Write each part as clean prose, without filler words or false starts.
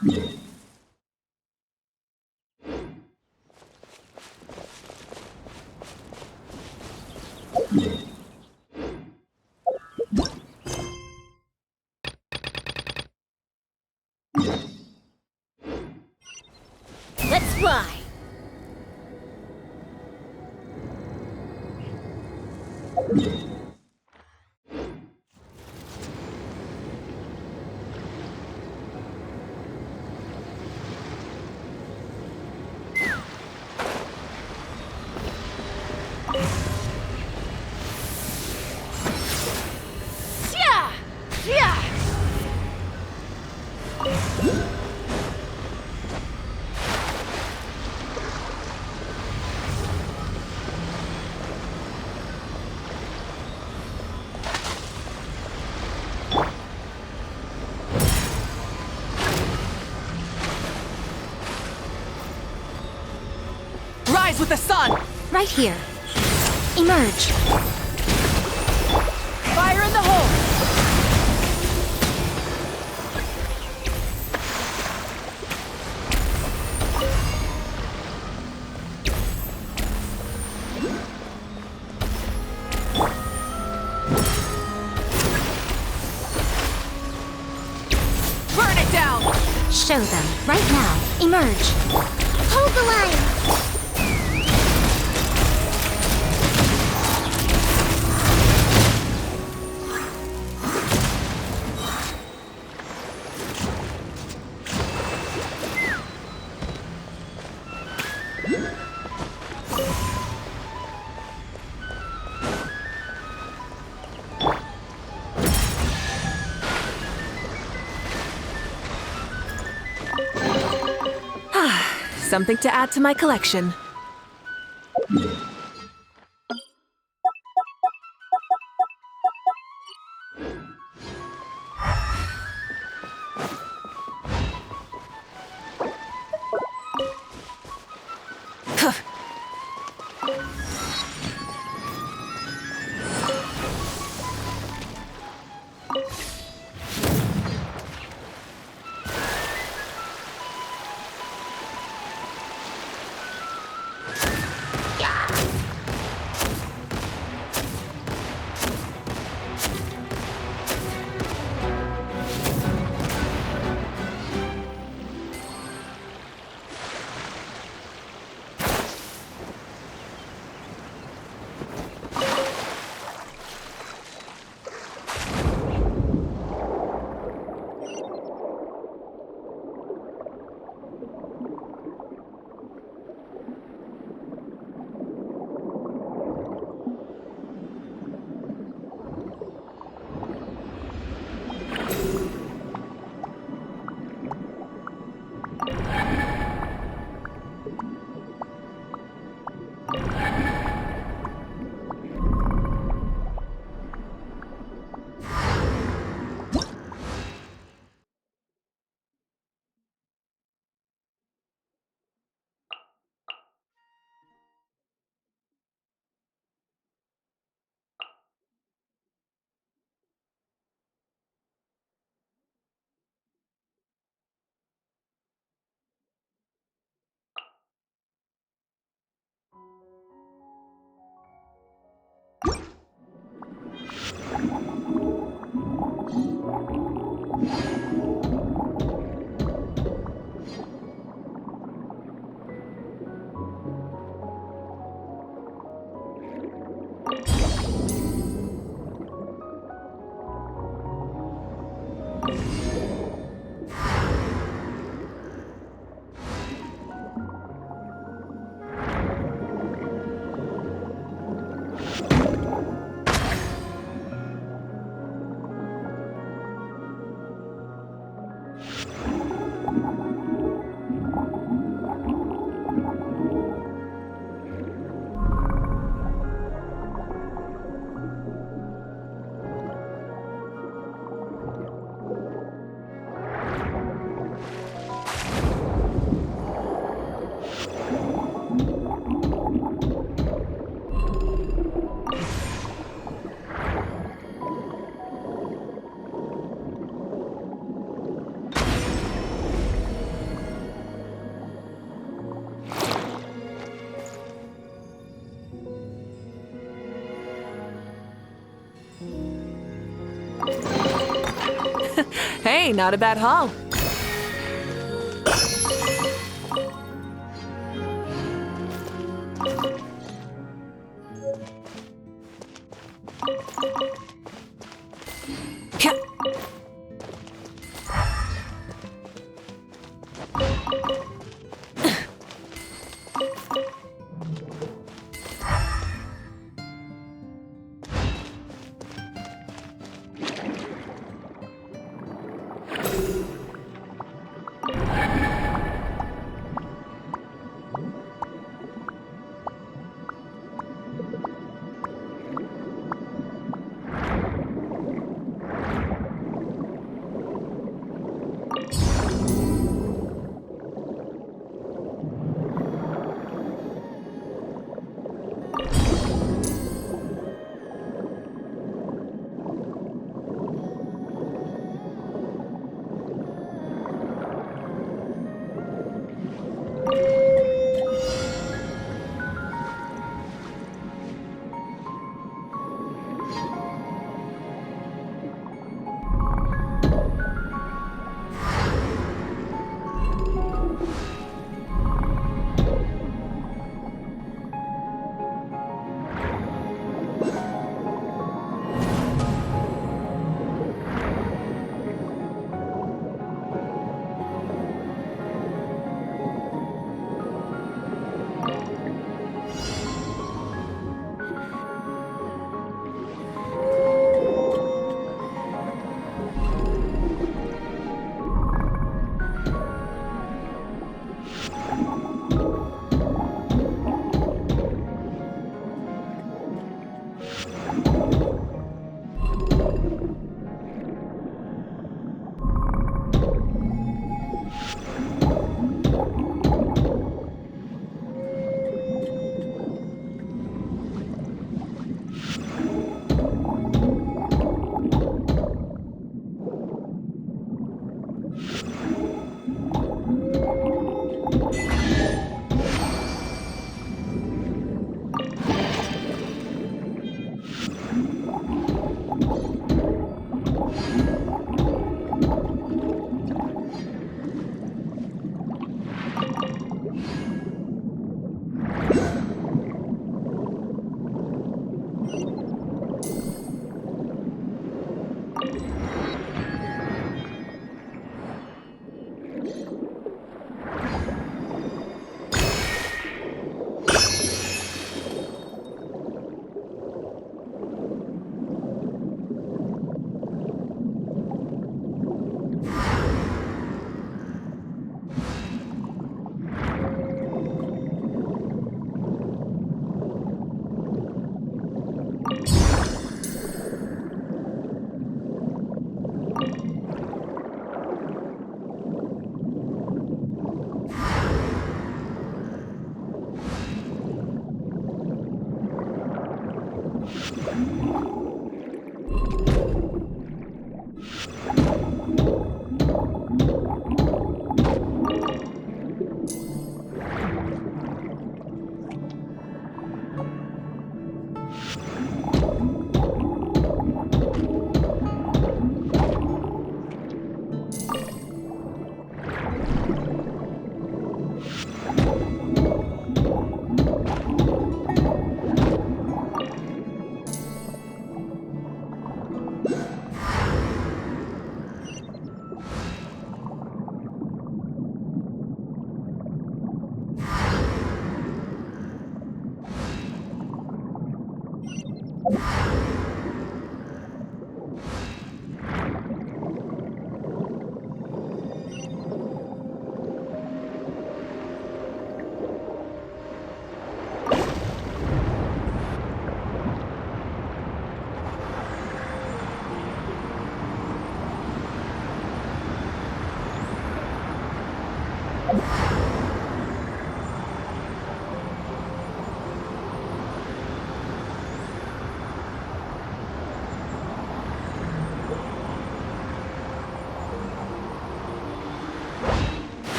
Let's fly! Yeah! Yeah! Rise with the sun! Right here. Emerge. Fire in the hole! Burn it down! Show them. Right now. Emerge. Hold the line. Something to add to my collection. Hey, not a bad haul.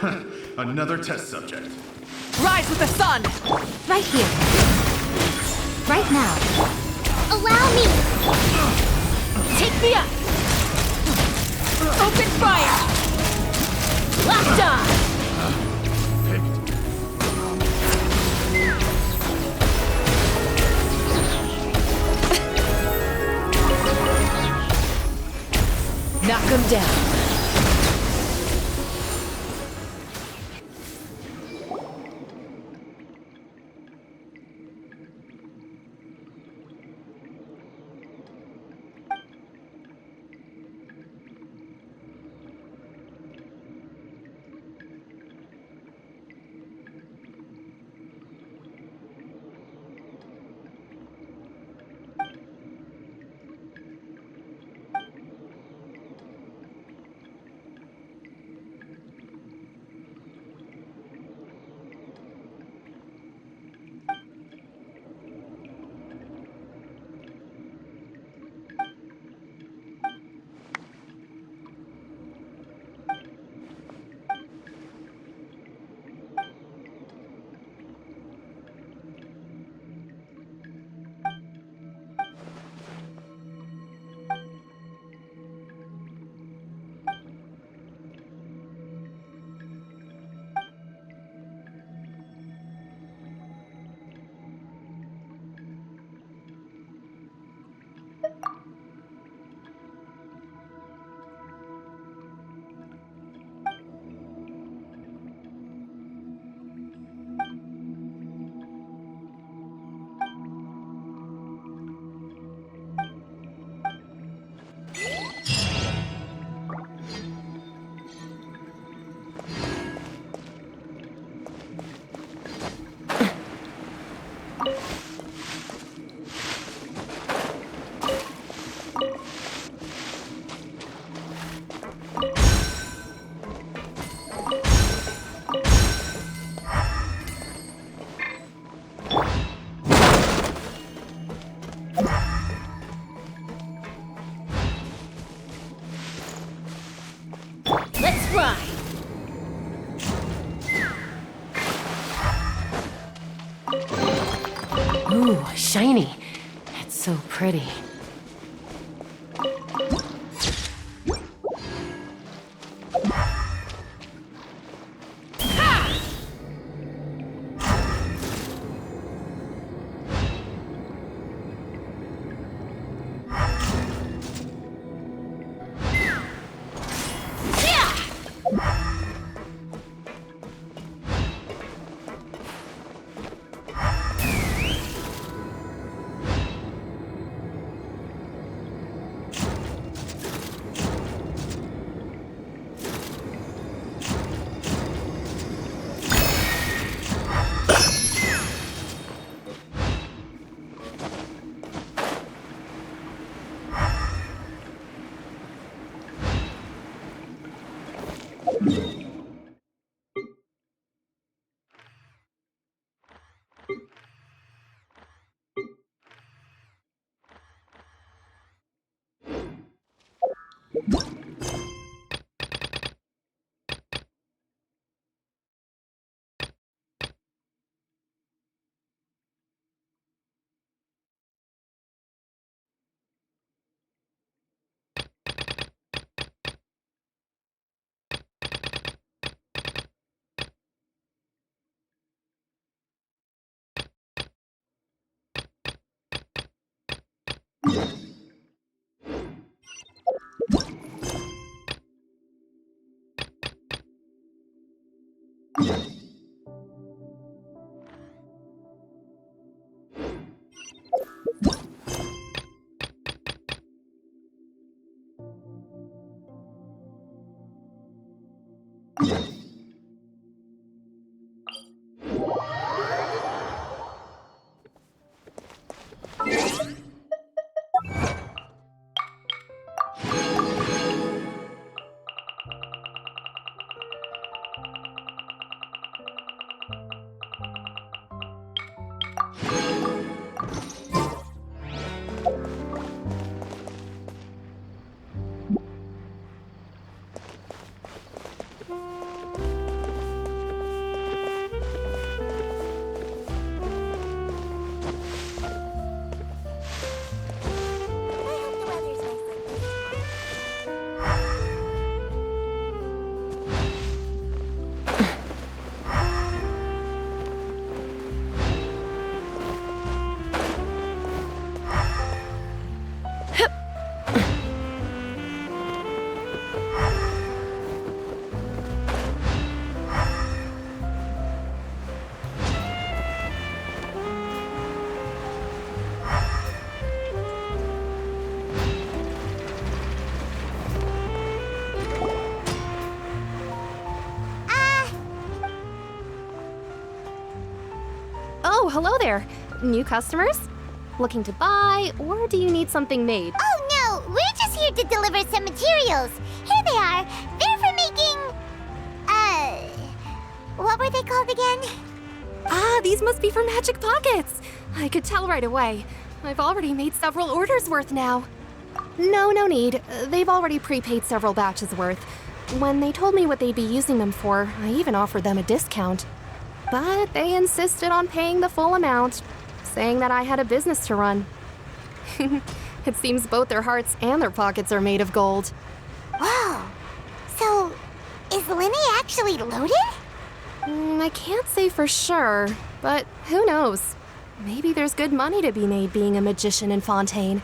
Another test subject. Rise with the sun! Right here. Right now. Allow me! Take me up! Open fire! Locked on! Picked. Knock him down. Let's ride! Ooh, shiny. It's so pretty. Oh, hello there. New customers? Looking to buy, or do you need something made? Oh no, we're just here to deliver some materials. Here they are. They're for making... what were they called again? Ah, these must be for magic pockets. I could tell right away. I've already made several orders worth now. No need. They've already prepaid several batches worth. When they told me what they'd be using them for, I even offered them a discount. But they insisted on paying the full amount, saying that I had a business to run. It seems both their hearts and their pockets are made of gold. Whoa. So, is Lenny actually loaded? I can't say for sure, but who knows? Maybe there's good money to be made being a magician in Fontaine.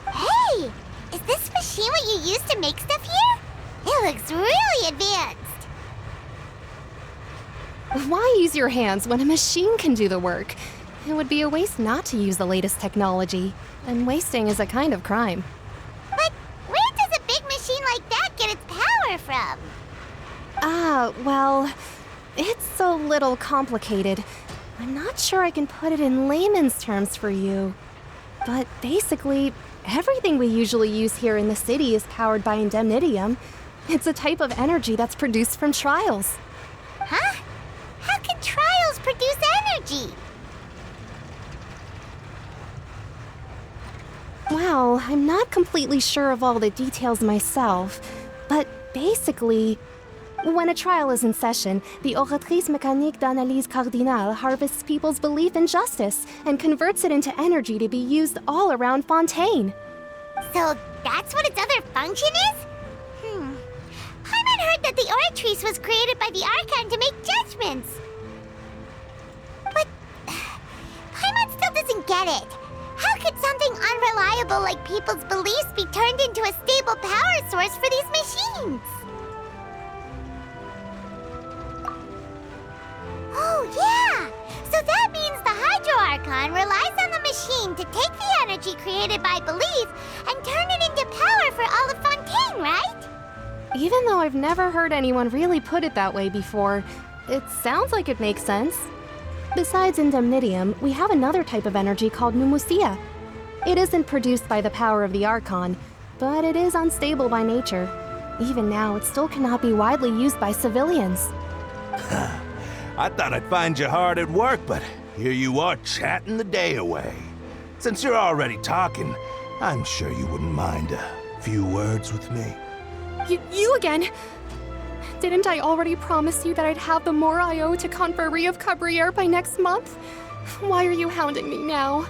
Hey! Is this machine what you use to make stuff here? It looks really advanced. Why use your hands when a machine can do the work? It would be a waste not to use the latest technology, and wasting is a kind of crime. But where does a big machine like that get its power from? Well, it's a little complicated. I'm not sure I can put it in layman's terms for you. But basically, everything we usually use here in the city is powered by indemnitium. It's a type of energy that's produced from trials. Huh? How can trials produce energy? Well, I'm not completely sure of all the details myself, but basically, when a trial is in session, the oratrice mécanique d'analyse cardinale harvests people's belief in justice and converts it into energy to be used all around Fontaine. So that's what its other function is? Paimon heard that the oratrice was created by the Archon to make judgments. But Paimon still doesn't get it. How could something unreliable like people's beliefs be turned into a stable power source for these machines? Oh, yeah! So that means the Hydro Archon relies on the machine to take the energy created by belief and turn it into power for all of Fontaine, right? Even though I've never heard anyone really put it that way before, it sounds like it makes sense. Besides indemnitium, we have another type of energy called pneumosia. It isn't produced by the power of the Archon, but it is unstable by nature. Even now, it still cannot be widely used by civilians. I thought I'd find you hard at work, but here you are chatting the day away. Since you're already talking, I'm sure you wouldn't mind a few words with me. You again? Didn't I already promise you that I'd have the more I owe to Confrérie of Cabriere by next month? Why are you hounding me now?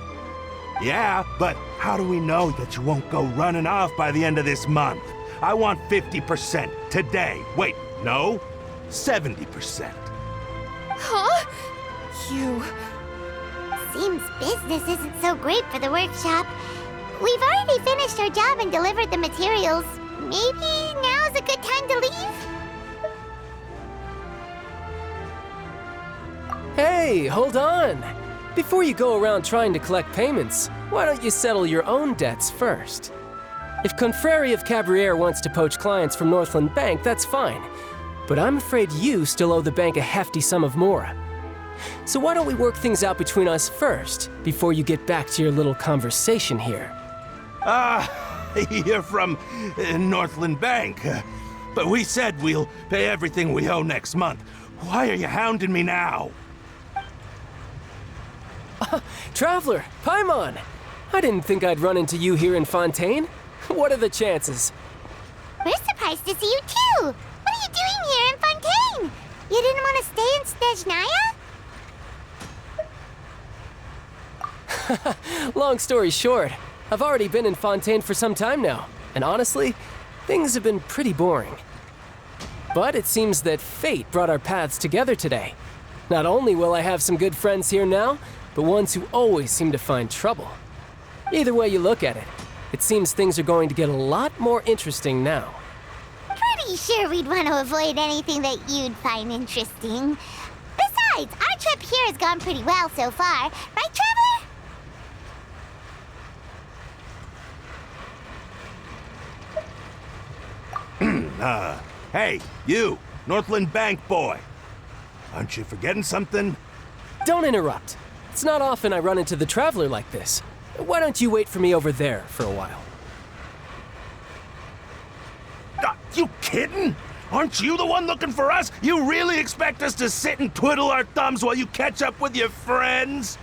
Yeah, but how do we know that you won't go running off by the end of this month? I want 50% today. Wait, no, 70%. Huh? You... Seems business isn't so great for the workshop. We've already finished our job and delivered the materials. Maybe now's a good time to leave? Hey, hold on! Before you go around trying to collect payments, why don't you settle your own debts first? If Confrérie of Cabriere wants to poach clients from Northland Bank, that's fine. But I'm afraid you still owe the bank a hefty sum of mora. So why don't we work things out between us first, before you get back to your little conversation here? You're from Northland Bank. But we said we'll pay everything we owe next month. Why are you hounding me now? Traveler, Paimon! I didn't think I'd run into you here in Fontaine. What are the chances? We're surprised to see you too! What are you doing here in Fontaine? You didn't want to stay in Snezhnaya? Long story short, I've already been in Fontaine for some time now, and honestly, things have been pretty boring. But it seems that fate brought our paths together today. Not only will I have some good friends here now, but ones who always seem to find trouble. Either way you look at it, it seems things are going to get a lot more interesting now. pretty sure we'd want to avoid anything that you'd find interesting. Besides, our trip here has gone pretty well so far. Right, Traveler? Hey, you, Northland Bank boy. Aren't you forgetting something? Don't interrupt. It's not often I run into the Traveler like this. Why don't you wait for me over there for a while? You kidding? Aren't you the one looking for us? You really expect us to sit and twiddle our thumbs while you catch up with your friends?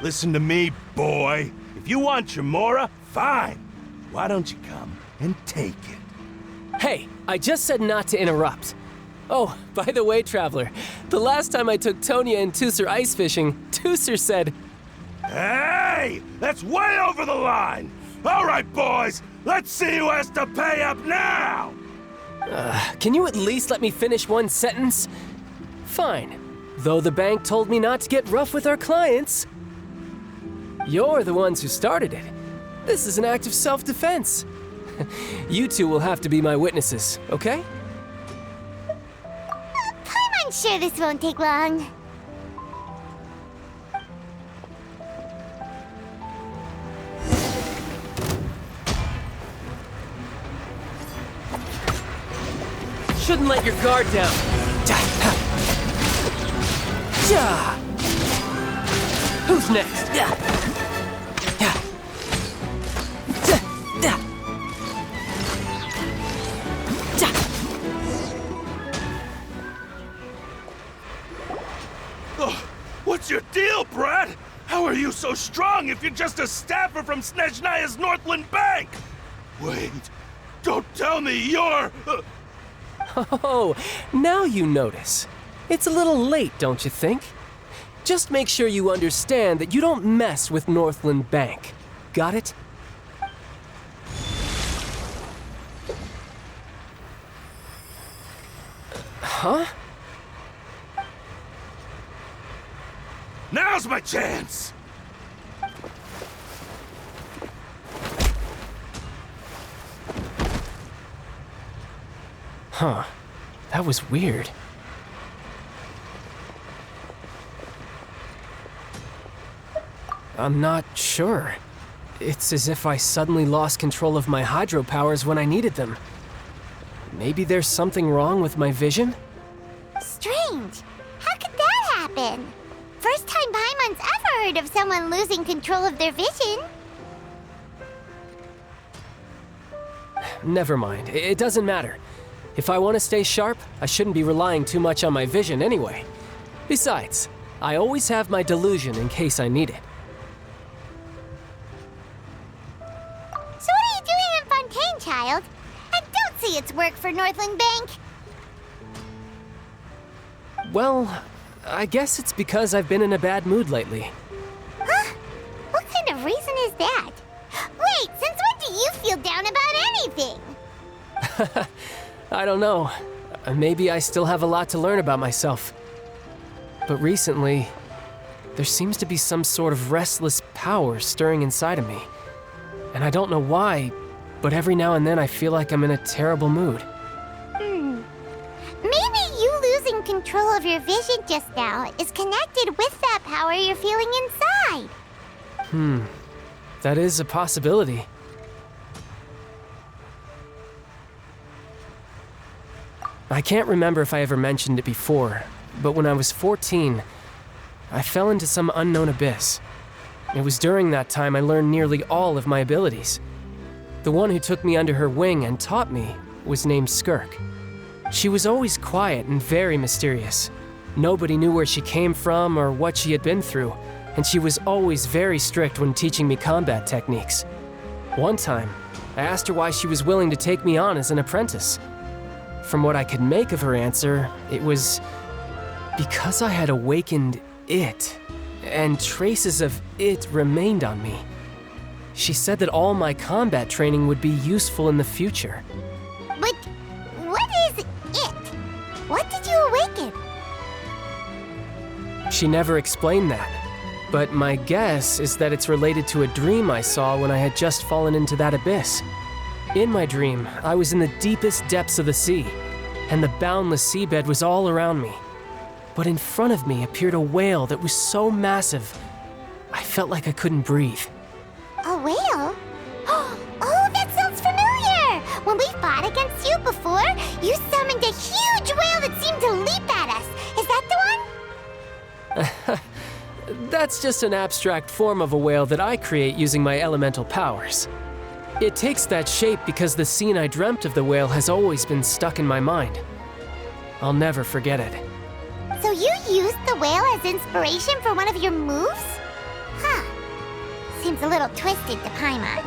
Listen to me, boy. If you want your Mora, fine. Why don't you come and take it? Hey, I just said not to interrupt. Oh, by the way, Traveler, the last time I took Tonya and Tusser ice fishing, Tusser said, Hey! That's way over the line! All right, boys, let's see who has to pay up now! Can you at least let me finish one sentence? Fine. Though the bank told me not to get rough with our clients. You're the ones who started it. This is an act of self-defense. You two will have to be my witnesses, okay? I'm sure this won't take long. Shouldn't let your guard down. Who's next? What's your deal, Brad? How are you so strong if you're just a staffer from Snezhnaya's Northland Bank? Wait, don't tell me you're... Oh, now you notice. It's a little late, don't you think? Just make sure you understand that you don't mess with Northland Bank. Got it? Huh? Now's my chance! Huh. That was weird. I'm not sure. It's as if I suddenly lost control of my hydro powers when I needed them. Maybe there's something wrong with my vision? Strange. How could that happen? First time Paimon's ever heard of someone losing control of their vision. Never mind. It doesn't matter. If I want to stay sharp, I shouldn't be relying too much on my vision anyway. Besides, I always have my delusion in case I need it. So what are you doing in Fontaine, child? I don't see its work for Northland Bank. Well, I guess it's because I've been in a bad mood lately. Huh? What kind of reason is that? Wait, since when do you feel down about anything? I don't know. Maybe I still have a lot to learn about myself. But recently, there seems to be some sort of restless power stirring inside of me. And I don't know why, but every now and then I feel like I'm in a terrible mood. Maybe you losing control of your vision just now is connected with that power you're feeling inside. That is a possibility. I can't remember if I ever mentioned it before, but when I was 14, I fell into some unknown abyss. It was during that time I learned nearly all of my abilities. The one who took me under her wing and taught me was named Skirk. She was always quiet and very mysterious. Nobody knew where she came from or what she had been through, and she was always very strict when teaching me combat techniques. One time, I asked her why she was willing to take me on as an apprentice. From what I could make of her answer, it was because I had awakened it, and traces of it remained on me. She said that all my combat training would be useful in the future. But what is it? What did you awaken? She never explained that, but my guess is that it's related to a dream I saw when I had just fallen into that abyss. In my dream, I was in the deepest depths of the sea, and the boundless seabed was all around me. But in front of me appeared a whale that was so massive, I felt like I couldn't breathe. A whale? Oh, that sounds familiar! When we fought against you before, you summoned a huge whale that seemed to leap at us. Is that the one? That's just an abstract form of a whale that I create using my elemental powers. It takes that shape because the scene I dreamt of the whale has always been stuck in my mind. I'll never forget it. So you used the whale as inspiration for one of your moves? Huh. Seems a little twisted to Paimon.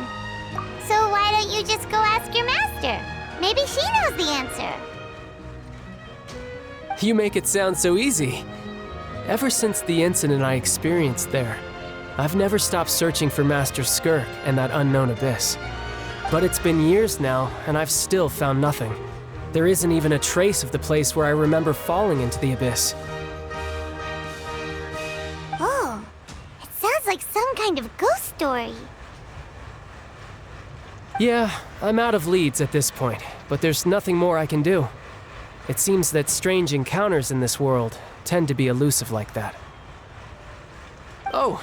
So why don't you just go ask your master? Maybe she knows the answer. You make it sound so easy. Ever since the incident I experienced there, I've never stopped searching for Master Skirk and that unknown abyss. But it's been years now, and I've still found nothing. There isn't even a trace of the place where I remember falling into the abyss. Oh, it sounds like some kind of ghost story. Yeah, I'm out of leads at this point, but there's nothing more I can do. It seems that strange encounters in this world tend to be elusive like that. Oh,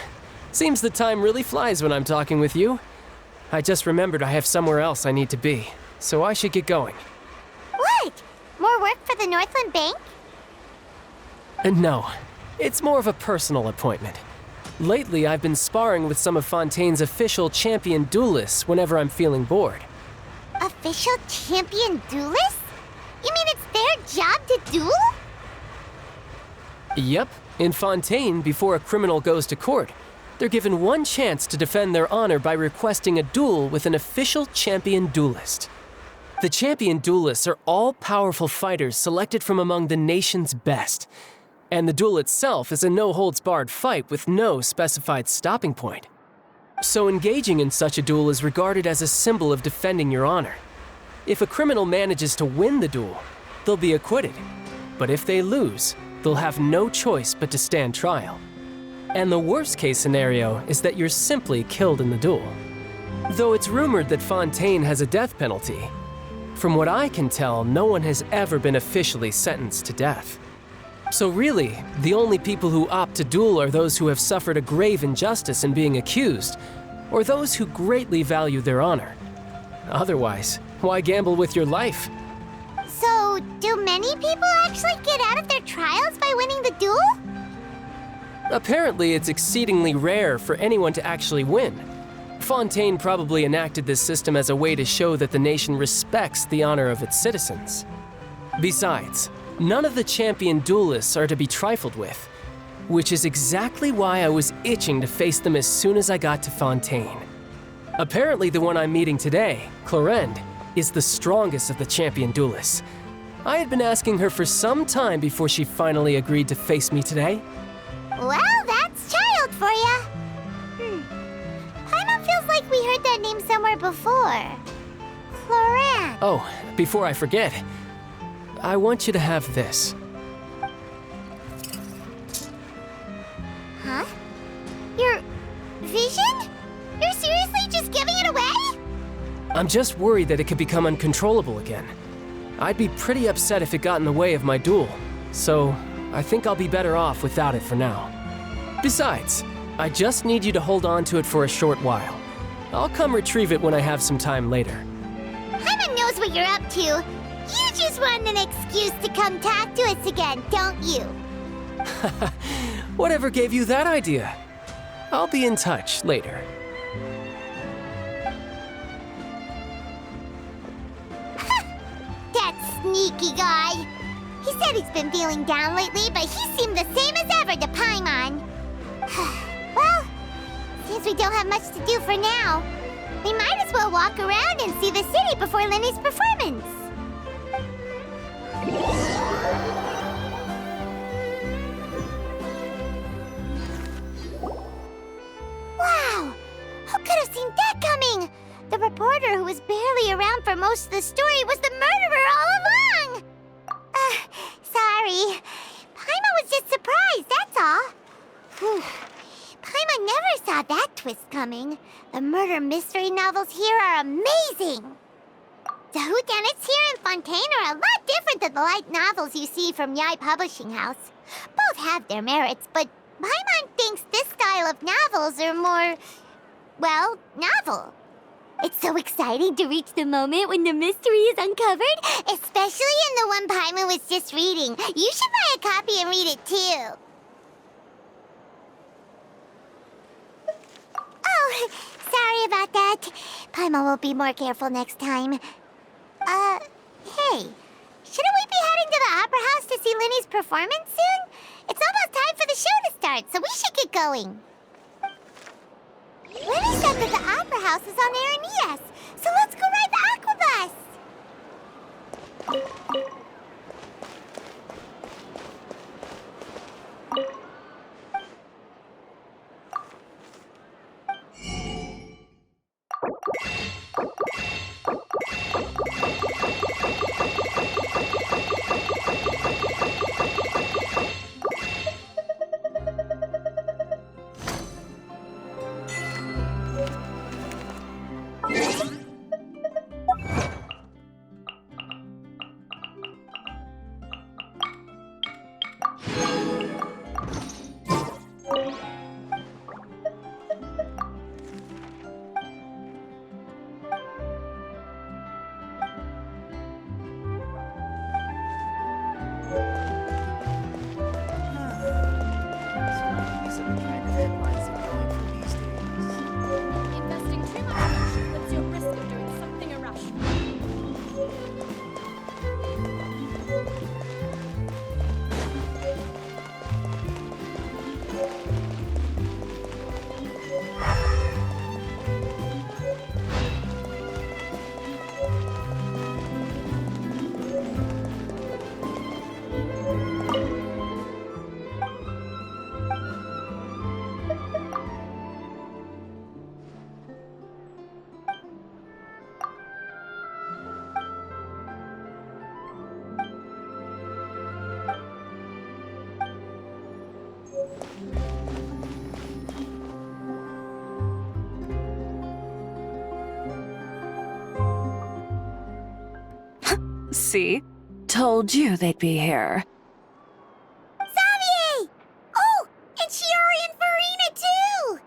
seems the time really flies when I'm talking with you. I just remembered I have somewhere else I need to be, so I should get going. What? More work for the Northland Bank? No, it's more of a personal appointment. Lately, I've been sparring with some of Fontaine's official champion duelists whenever I'm feeling bored. Official champion duelists? You mean it's their job to duel? Yep, in Fontaine, before a criminal goes to court, they're given one chance to defend their honor by requesting a duel with an official champion duelist. The champion duelists are all-powerful fighters selected from among the nation's best. And the duel itself is a no-holds-barred fight with no specified stopping point. So engaging in such a duel is regarded as a symbol of defending your honor. If a criminal manages to win the duel, they'll be acquitted. But if they lose, they'll have no choice but to stand trial. And the worst-case scenario is that you're simply killed in the duel. Though it's rumored that Fontaine has a death penalty, from what I can tell, no one has ever been officially sentenced to death. So really, the only people who opt to duel are those who have suffered a grave injustice in being accused, or those who greatly value their honor. Otherwise, why gamble with your life? So, do many people actually get out of their trials by winning the duel? Apparently, it's exceedingly rare for anyone to actually win. Fontaine probably enacted this system as a way to show that the nation respects the honor of its citizens. Besides, none of the champion duelists are to be trifled with, which is exactly why I was itching to face them as soon as I got to Fontaine. Apparently, the one I'm meeting today, Clorinde, is the strongest of the champion duelists. I had been asking her for some time before she finally agreed to face me today. Well, that's child for ya. Paimon feels like we heard that name somewhere before. Clorinde. Oh, before I forget, I want you to have this. Huh? Your vision? You're seriously just giving it away? I'm just worried that it could become uncontrollable again. I'd be pretty upset if it got in the way of my duel, so I think I'll be better off without it for now. Besides, I just need you to hold on to it for a short while. I'll come retrieve it when I have some time later. Paimon knows what you're up to. You just want an excuse to come talk to us again, don't you? Whatever gave you that idea? I'll be in touch later. That sneaky guy. He said he's been feeling down lately, but he seemed the same as ever to Paimon. Well, since we don't have much to do for now, we might as well walk around and see the city before Lenny's performance. Wow! Who could have seen that coming? The reporter who was barely around for most of the story was the murderer all along! Sorry. Paimon was just surprised, that's all. Paimon never saw that twist coming. The murder mystery novels here are amazing. The whodunits here in Fontaine are a lot different than the light novels you see from Yai Publishing House. Both have their merits, but Paimon thinks this style of novels are more, well, novel. It's so exciting to reach the moment when the mystery is uncovered, especially in the one Paimon was just reading. You should buy a copy and read it too. Oh, sorry about that. Paimon will be more careful next time. Hey, shouldn't we be heading to the Opera House to see Linny's performance soon? It's almost time for the show to start, so we should get going. Linny said that the Opera House is on Aranias, so let's go ride the Aquabus! Investing too much emotion puts you at risk of doing something irrational. See? Told you they'd be here. Xavier! Oh, and Shiori and Farina too!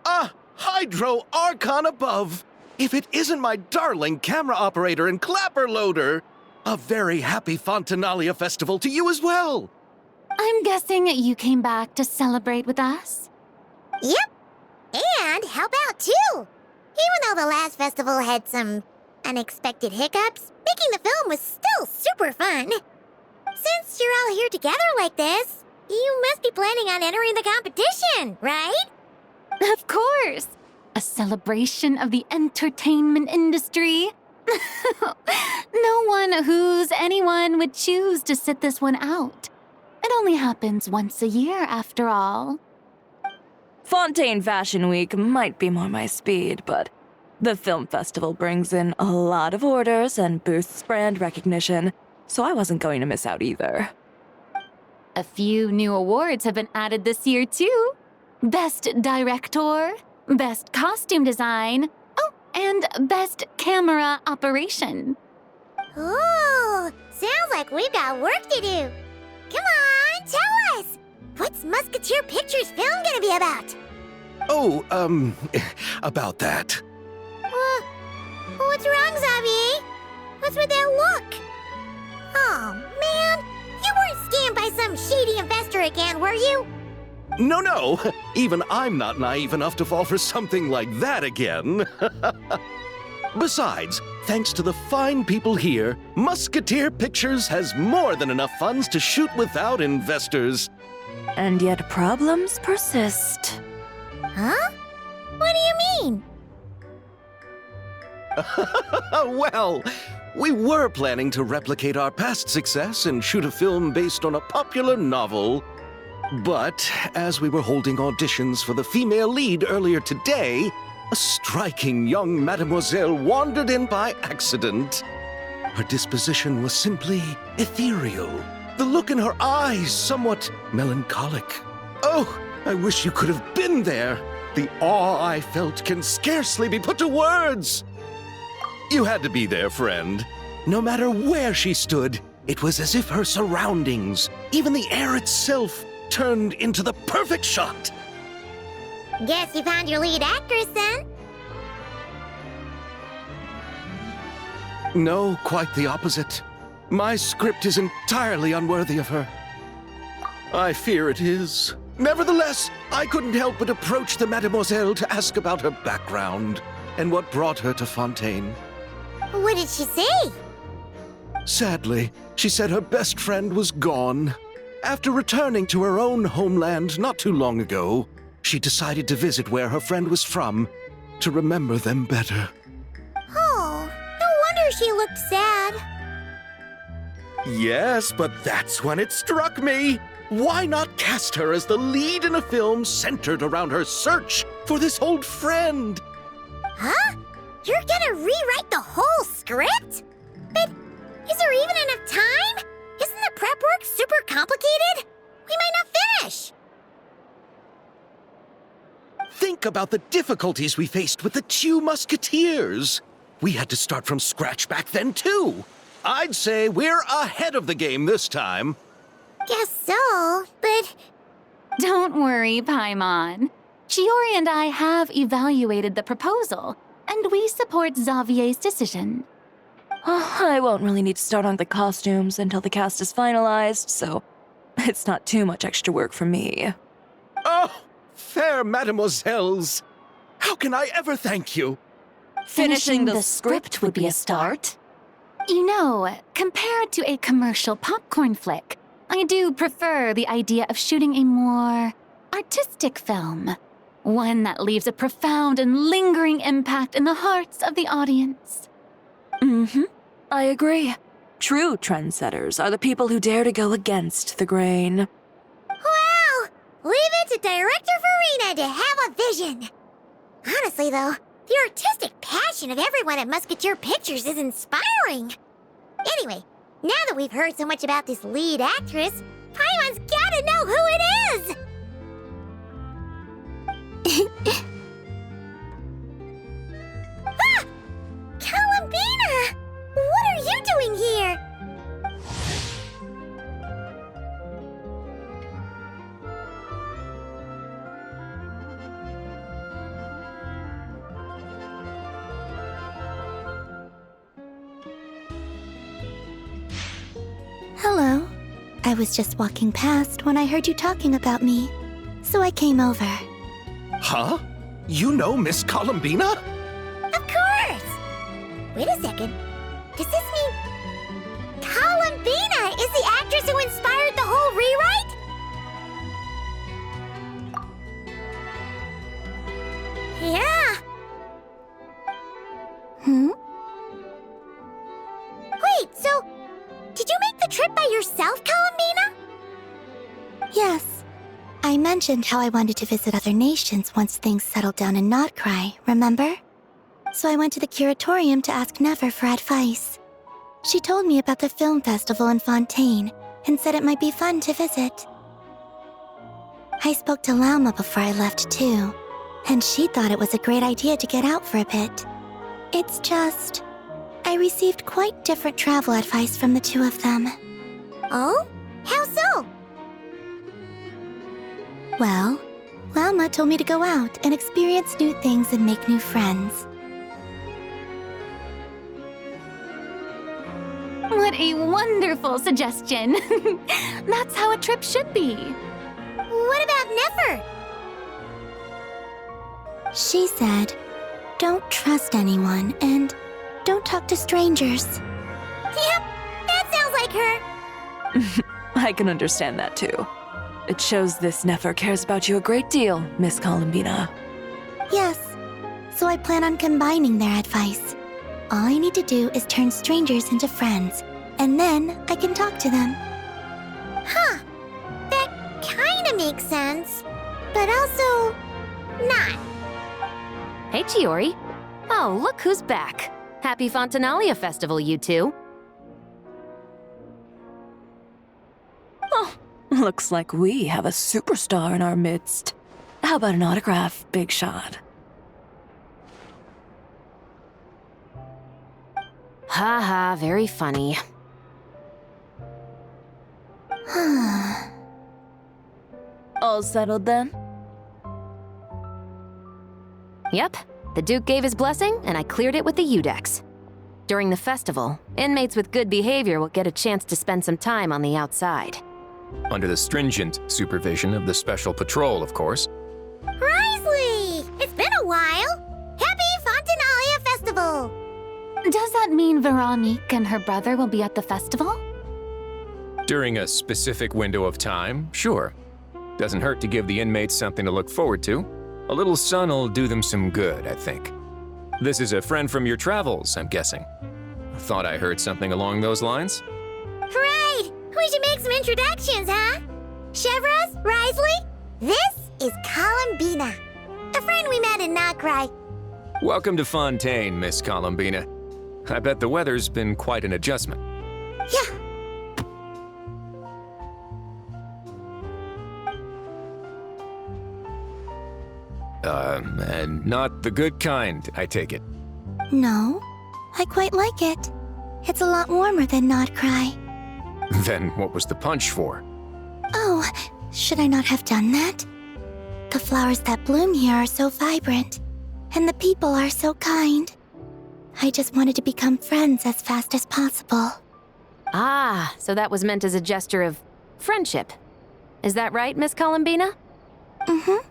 Ah, Hydro Archon above! If it isn't my darling camera operator and clapper loader! A very happy Fontanalia festival to you as well! I'm guessing you came back to celebrate with us? Yep. And help out too. Even though the last festival had some unexpected hiccups, making the film was still super fun. Since you're all here together like this, you must be planning on entering the competition, right? Of course! A celebration of the entertainment industry. No one who's anyone would choose to sit this one out. It only happens once a year, after all. Fontaine Fashion Week might be more my speed, but the film festival brings in a lot of orders and boosts brand recognition, so I wasn't going to miss out either. A few new awards have been added this year, too. Best Director, Best Costume Design, oh, and Best Camera Operation. Ooh, sounds like we've got work to do. Come on, tell us! What's Musketeer Pictures film gonna be about? Oh, about that. What's wrong, Xavier? What's with that look? Oh, man, you weren't scammed by some shady investor again, were you? No, even I'm not naive enough to fall for something like that again. Besides, thanks to the fine people here, Musketeer Pictures has more than enough funds to shoot without investors. And yet problems persist. Huh? What do you mean? Well, we were planning to replicate our past success and shoot a film based on a popular novel. But as we were holding auditions for the female lead earlier today, a striking young mademoiselle wandered in by accident. Her disposition was simply ethereal, the look in her eyes somewhat melancholic. Oh, I wish you could have been there. The awe I felt can scarcely be put to words. You had to be there, friend. No matter where she stood, it was as if her surroundings, even the air itself, turned into the perfect shot. Guess you found your lead actress then? No, quite the opposite. My script is entirely unworthy of her. I fear it is. Nevertheless, I couldn't help but approach the mademoiselle to ask about her background and what brought her to Fontaine. What did she say? Sadly, she said her best friend was gone. After returning to her own homeland not too long ago, she decided to visit where her friend was from to remember them better. Oh, no wonder she looked sad. Yes, but that's when it struck me. Why not cast her as the lead in a film centered around her search for this old friend? Huh? You're gonna rewrite the whole script? But is there even enough time? Isn't the prep work super complicated? We might not finish. Think about the difficulties we faced with the Two Musketeers. We had to start from scratch back then, too. I'd say we're ahead of the game this time. Guess so, but... Don't worry, Paimon. Shiori and I have evaluated the proposal, and we support Xavier's decision. I won't really need to start on the costumes until the cast is finalized, so it's not too much extra work for me. Oh, fair mademoiselles. How can I ever thank you? Finishing the script would be a start. You know, compared to a commercial popcorn flick, I do prefer the idea of shooting a more artistic film. One that leaves a profound and lingering impact in the hearts of the audience. I agree. True trendsetters are the people who dare to go against the grain. Well, leave it to Director Farina to have a vision. Honestly, though, the artistic passion of everyone at Musketeer Pictures is inspiring. Anyway, now that we've heard so much about this lead actress, Paimon's gotta know who it is! Ah! Columbina! What are you doing here? Hello. I was just walking past when I heard you talking about me, so I came over. Huh? You know Miss Columbina? Of course! Wait a second. Does this mean Columbina is the actress who inspired the whole rewrite? Yeah. Wait, so did you make the trip by yourself, Columbina? Yes. I mentioned how I wanted to visit other nations once things settled down in Notcry, remember? So I went to the curatorium to ask Never for advice. She told me about the film festival in Fontaine and said it might be fun to visit. I spoke to Lauma before I left too, and she thought it was a great idea to get out for a bit. It's just, I received quite different travel advice from the two of them. Oh? How so? Well, Lauma told me to go out and experience new things and make new friends. What a wonderful suggestion. That's how a trip should be. What about Never? She said, don't trust anyone and don't talk to strangers. Yep, that sounds like her. I can understand that too. It shows this Nefer cares about you a great deal, Miss Columbina. Yes, so I plan on combining their advice. All I need to do is turn strangers into friends, and then I can talk to them. Huh. That kinda makes sense, but also not. Hey, Chiori. Oh, look who's back. Happy Fontanalia Festival, you two. Oh, looks like we have a superstar in our midst. How about an autograph, Big Shot? Haha, very funny. All settled then? Yep, the Duke gave his blessing, and I cleared it with the Udex. During the festival, inmates with good behavior will get a chance to spend some time on the outside. Under the stringent supervision of the Special Patrol, of course. Risley! It's been a while! Happy Fontanalia Festival! Does that mean Veronique and her brother will be at the festival? During a specific window of time, sure. Doesn't hurt to give the inmates something to look forward to. A little sun'll do them some good, I think. This is a friend from your travels, I'm guessing. Thought I heard something along those lines? Right! We should make some introductions, huh? Chevros, Risley, this is Columbina, a friend we met in Nocry. Welcome to Fontaine, Miss Columbina. I bet the weather's been quite an adjustment. Yeah. And not the good kind, I take it. No, I quite like it. It's a lot warmer than Not Cry. Then what was the punch for? Oh, should I not have done that? The flowers that bloom here are so vibrant, and the people are so kind. I just wanted to become friends as fast as possible. Ah, so that was meant as a gesture of friendship. Is that right, Miss Columbina? Mm-hmm.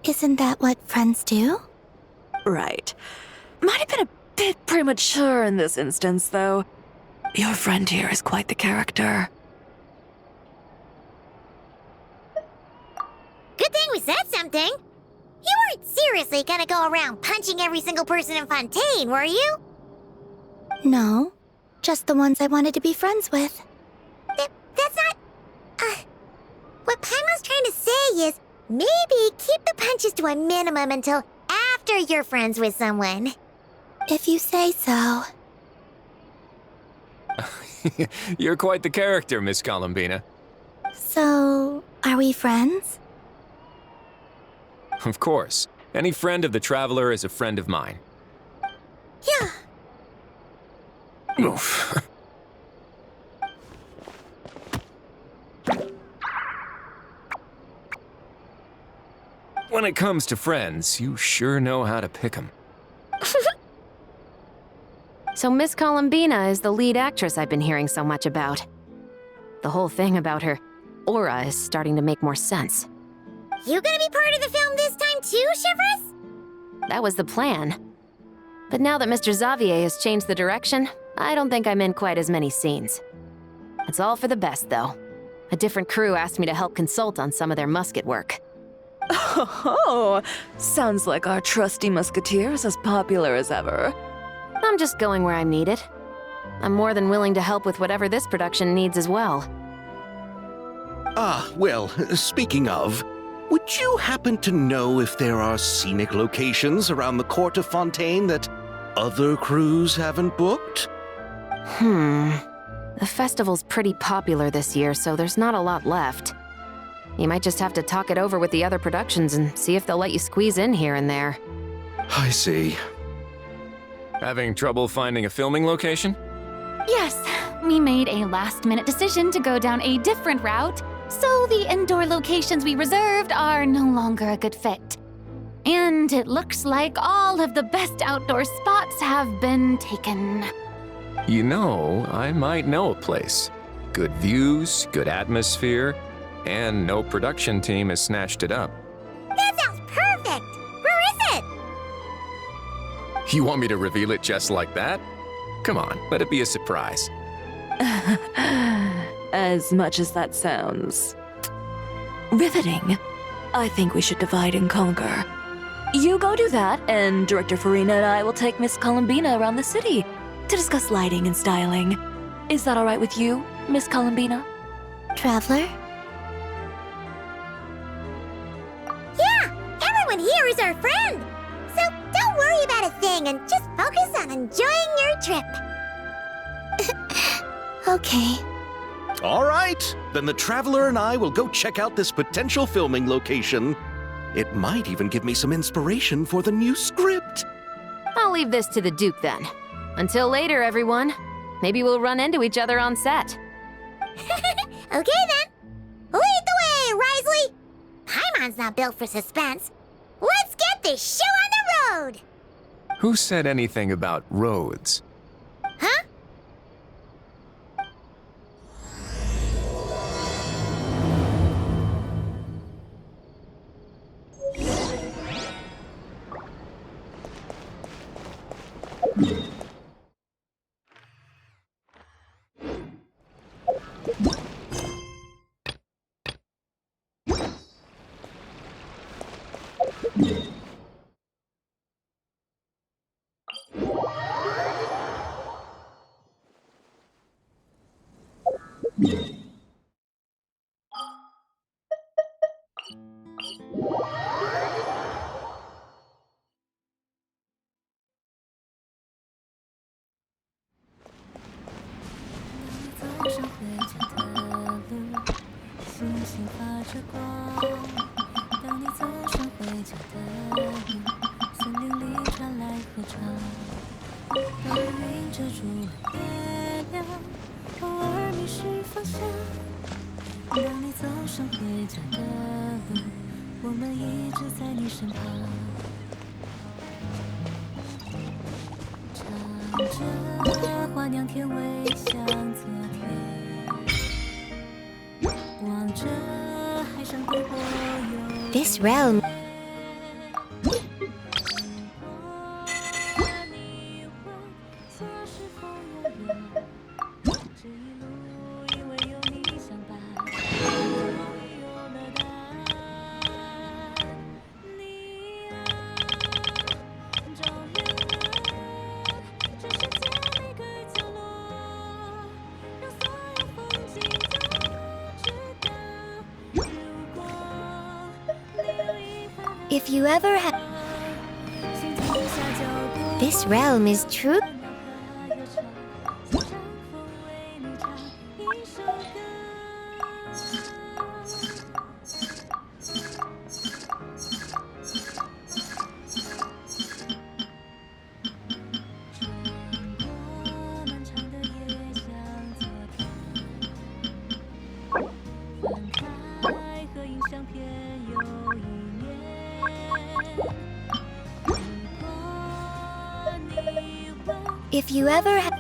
Isn't that what friends do? Right. Might have been a bit premature in this instance, though. Your friend here is quite the character. Good thing we said something. You weren't seriously gonna go around punching every single person in Fontaine, were you? No, just the ones I wanted to be friends with. That's not... what Paimon's trying to say is, maybe keep the punches to a minimum until after you're friends with someone. If you say so. You're quite the character, Miss Columbina. So, are we friends? Of course. Any friend of the Traveler is a friend of mine. Yeah. Oof. When it comes to friends, you sure know how to pick 'em. So Miss Columbina is the lead actress I've been hearing so much about. The whole thing about her aura is starting to make more sense. You gonna be part of the film this time too, Chevros? That was the plan. But now that Mr. Xavier has changed the direction, I don't think I'm in quite as many scenes. It's all for the best, though. A different crew asked me to help consult on some of their musket work. Oh, sounds like our trusty musketeer is as popular as ever. I'm just going where I'm needed. I'm more than willing to help with whatever this production needs as well. Ah, well, speaking of, would you happen to know if there are scenic locations around the court of Fontaine that other crews haven't booked? The festival's pretty popular this year, so there's not a lot left. You might just have to talk it over with the other productions and see if they'll let you squeeze in here and there. I see. Having trouble finding a filming location? Yes, we made a last-minute decision to go down a different route, so the indoor locations we reserved are no longer a good fit. And it looks like all of the best outdoor spots have been taken. You know, I might know a place. Good views, good atmosphere, and no production team has snatched it up. That sounds perfect! Where is it? You want me to reveal it just like that? Come on, let it be a surprise. As much as that sounds riveting, I think we should divide and conquer. You go do that, and Director Farina and I will take Miss Columbina around the city to discuss lighting and styling. Is that all right with you, Miss Columbina? Traveler? Yeah! Everyone here is our friend! So don't worry about a thing and just focus on enjoying your trip. Okay. All right, then the Traveler and I will go check out this potential filming location. It might even give me some inspiration for the new script. I'll leave this to the Duke then. Until later, everyone. Maybe we'll run into each other on set. Okay then. Lead the way, Risley. Paimon's not built for suspense. Let's get this show on the road. Who said anything about roads? Huh? This realm. If you ever have... This realm is true. If you ever have...